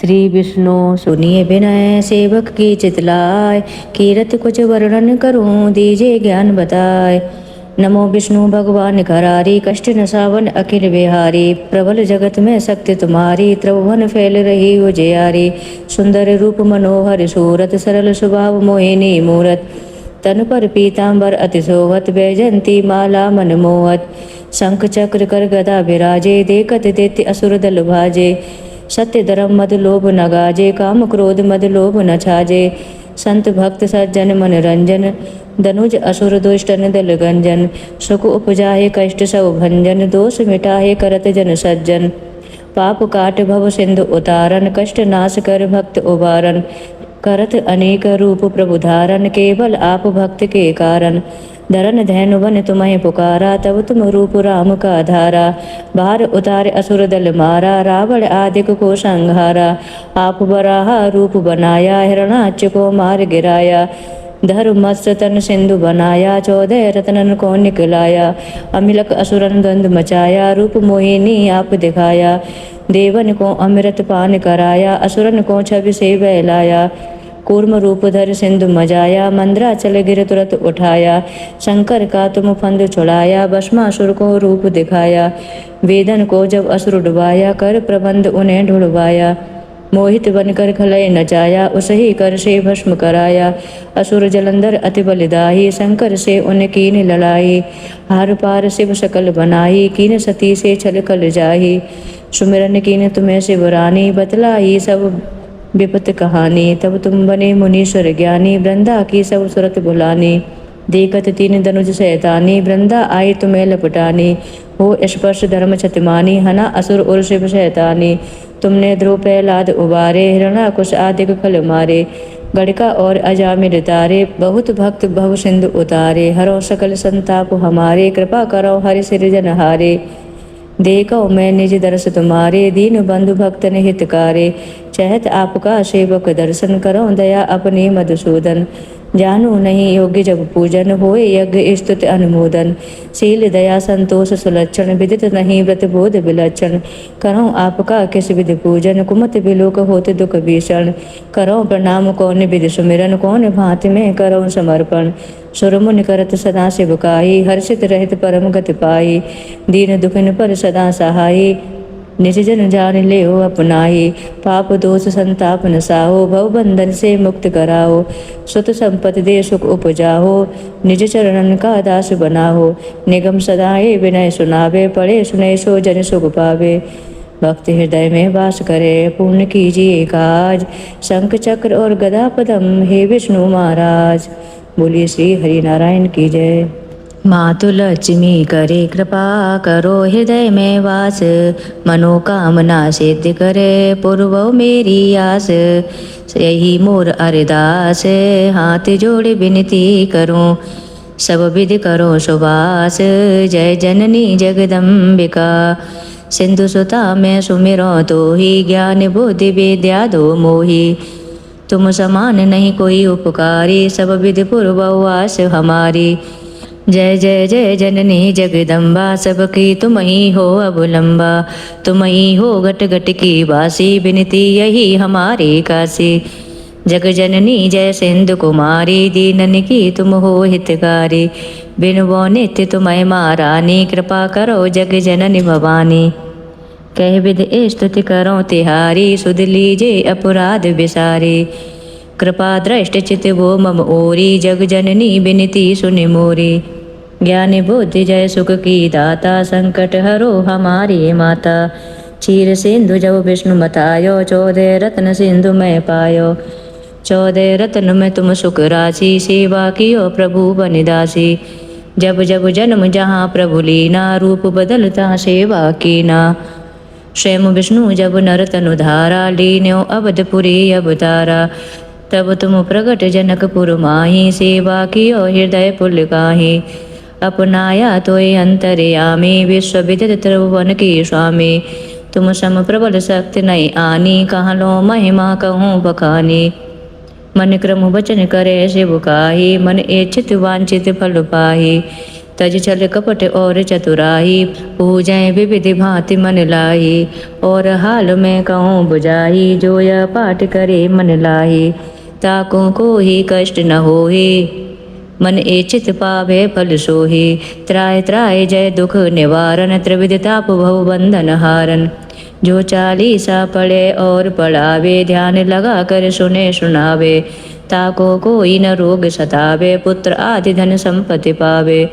श्री विष्णु सुनिए विनय सेवक की चितलाय, कीरत कुछ वर्णन करूं दीजिए ज्ञान बताए। नमो विष्णु भगवान करारी, कष्ट नसावन अखिल बिहारी। प्रबल जगत में शक्ति तुम्हारी, त्रिभुवन फैल रही उजियारी। सुंदर रूप मनोहर सूरत, सरल स्वभाव मोहिनी मूरत। तन पर पीतांबर अति शोभत, वैजंती माला मन मोहत। शंख चक्र कर गदा विराजे, देखत दैत्य असुर दल भाजे। सत्य धर्म मद लोभ न गाजे, काम क्रोध मद लोभ न छाजे। संत भक्त सज्जन मन रंजन, धनुज असुर दुष्टन दल गंजन। सुख उपजाहे कष्ट सब भंजन, दोष मिटाहे करत जन सज्जन। पाप काट भव सिंधु उतारन, कष्ट नाश कर भक्त उबारन। करत अनेक रूप प्रभु धारन, केवल आप भक्त के कारण। धरन धैनु बन तुम्हें पुकारा, तब तुम रूप राम का धारा। बाहर उतारे असुर दल मारा, रावण आदिक को संहारा। आप बराहा रूप बनाया, हिरणाक्ष को मार गिराया। धर्मस्त्र तन सिंधु बनाया, 14 रत्नन को निकलाया। अमिलक असुरन द्वंद मचाया, रूप मोहिनी आप दिखाया। देवन को अमृत पान कराया, असुरन को छवि से बहलाया। कूर्म रूप धर सिंधु मजाया, मंद्रा चल गिर तुरत उठाया। शंकर का तुम फंद छुड़ाया, भस्मासुर को रूप दिखाया। वेदन को जब असुर डुबाया, कर प्रबंध उन्हें ढुड़वाया। मोहित बनकर खलय नचाया, उसही कर से भस्म कराया। असुर जलंधर अति बलिदाही, शंकर से उन कीन लड़ाई। हार पार शिव सकल बनाई, कीन सती से छल कल जाही। सुमिरन कीन तुम्हें शिवरानी, बतलाई सब विपत कहानी। तब तुम बने मुनीश्वर ज्ञानी, वृंदा की सब सुरत बुलानी। देखत तीन धनुज शैतानी, वृंदा आई तुम्हें लपटानी। हो स्पर्श धर्म छतमानी, हना असुर और शिव शैतानी। तुमने ध्रुव प्रहलाद उबारे, हिरणाकुश आदिक खल मारे। गड़का और अजामिल तारे, बहुत भक्त भव सिंधु उतारे। हरो सकल संताप हमारे, कृपा करो हरि सिरजनहारे। देखो मैं निज दर्श तुम्हारे, दीन बंधु भक्तन हितकारे। चहत आपका सेवक दर्शन, करो दया अपने मधुसूदन। जानू नहीं योग्य जब पूजन, होए यज्ञ स्तुति अनुमोदन। शील दया संतोष सुलक्षण, विदित नहीं व्रत बोध विलक्षण। करो आपका किस विधि पूजन, कुमत बिलोक होत दुख भीषण। करो प्रणाम कौन विधि सुमिरन, कौन भांति में करो समर्पण। सुरमुनि करत सदा शिवकाई, हर्षित रहित परम गति पाई। दीन दुखिन पर सदा सहाई, निज जन जान ले हो अपनाई। पाप दोष संताप नसाहो, भव बंधन से मुक्त कराओ। सुत संपत्ति दे सुख उपजाहो, निज चरणन का दास बनाहो। निगम सदाए विनय सुनावे, पढ़े सुने सो जन सुख पावे। भक्त हृदय में वास करे, पूर्ण कीजिए काज। शंख चक्र और गदा पदम, हे विष्णु महाराज। बोलिए श्री हरि नारायण की जय। मातु लक्ष्मी करे कृपा, करो हृदय में वास। मनोकामना सिद्ध करे, पूर्व मेरी आस। यही मोर अरदास, हाथ जोड़ विनती करूं। सब विधि करो सुबास, जय जननी जगदम्बिका। सिंधु सुता में सुमिरो तो ही, ज्ञान बुद्धि विद्या दो मोही। तुम समान नहीं कोई उपकारी, सब विधि पूर्ववास हमारी। जय जय जय जननी जगदम्बा, सबकी तुम ही हो अवलंबा। तुम ही हो घट घट की वासी, विनती यही हमारी काशी। जग जननी जय सिंधु कुमारी, दीनन की तुम हो हितकारी। बिनु नित्य तुम्हें महारानी, कृपा करो जग जननी भवानी। कह विध स्तुति करो तिहारी, सुध लीजे अपराध विसारे। कृपा दृष्ट चित वो मम ओरी, जग जननी बिनती सुनि मोरी। ज्ञान बुद्धि जय सुख की दाता, संकट हरो हमारी माता। क्षीर सिंधु जब विष्णु मतायो, 14 रत्न सिंधु में पायो। 14 रत्न में तुम सुख राशि, सेवा कियो प्रभु बनिदासी। जब जब जन्म जहाँ प्रभु लीना, रूप बदलता सेवा कीना। स्वयं विष्णु जब नर तनु धारा, लीन्यो अवधपुरी अवतारा। तब तुम प्रगट जनकपुर माही, सेवा कियो हृदय पुल काहे। अपनाया तोय अंतर्यामी, विश्व विदित त्रिभुवन की स्वामी। तुम सम प्रबल शक्ति नहीं आनी, कहाँ लो महिमा कहूँ बखानी। मन क्रम वचन करे शिव काही, मन इच्छित वांछित फल पाही। तज छल कपट और चतुराई, पूजय विविधि भांति मन लाही। और हाल में कहूँ बुझाही, जो यह पाठ करे मन लाही। ताको को ही कष्ट न होही, मन एचित पावे फल सोही। त्राय त्राय जय दुख निवारण, त्रिविध ताप भव बंधन हारन। जो चालीसा पढ़े और पढ़ावे, ध्यान लगा कर सुने सुनावे। ताको कोई न रोग सतावे, पुत्र आदि धन संपत्ति पावे।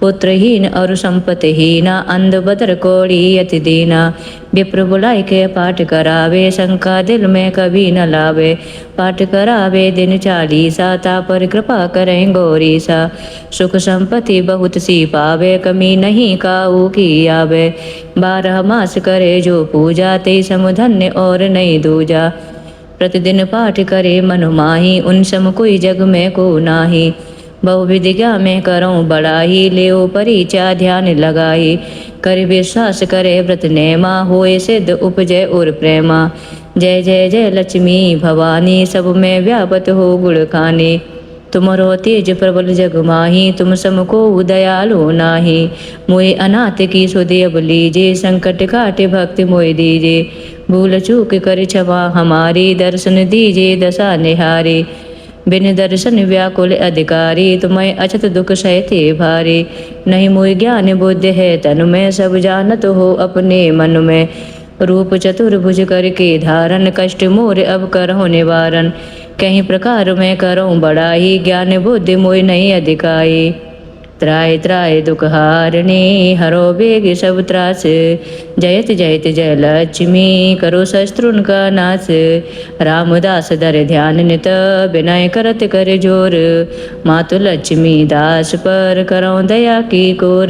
पुत्रहीन और संपत्तिहीना, अंध बदर कोड़ी अति दीना। विप्र बुलाय के पाठ करावे, शंका दिल में कभी न लावे। पाठ करावे दिन चालीसा, ता पर कृपा करें गौरीसा। सुख संपत्ति बहुत सी पावे, कमी नहीं काऊ की आवे। 12 मास करे जो पूजा, ते समुधन्य और नहीं दूजा। प्रतिदिन पाठ करे मनु माही, उन सम कोई जग में को नाही। बहुविद्या में करऊँ बड़ाई, लेओ परिचा ध्यान लगाई। कर विश्वास करे व्रत नेमा, होए सिद्ध उपजय और प्रेमा। जय जय जय लक्ष्मी भवानी, सब में व्यापत हो गुण खानी। तुमरो तेज प्रबल जग माही, तुम सम को दयालु नाही। मोहि अनाथ की सुदेव लीजे, संकट काटे भक्ति मोहि दीजे। भूल चूक कर क्षमा हमारी, दर्शन दीजे दशा निहारी। बिन दर्शन व्याकुल अधिकारी, तुम्हें अछत दुख सहते भारी। नहीं मोहि ज्ञान बुद्धि है तन में, सब जानत हो अपने मन में। रूप चतुर्भुज करके धारण, कष्ट मोर अब करहु निवारण। कहीं प्रकार में करऊँ बड़ाई, ज्ञान बुद्धि मोहि नहीं अधिकाई। त्राय त्राय दुख हारणी, हरो बेग सब त्रास। जयत जयत जय लक्ष्मी, करो शत्रुन का नाश। रामदास धर ध्यान नित, विनय करत कर जोर। मातु लक्ष्मी दास पर, करऊँ दया की कोर।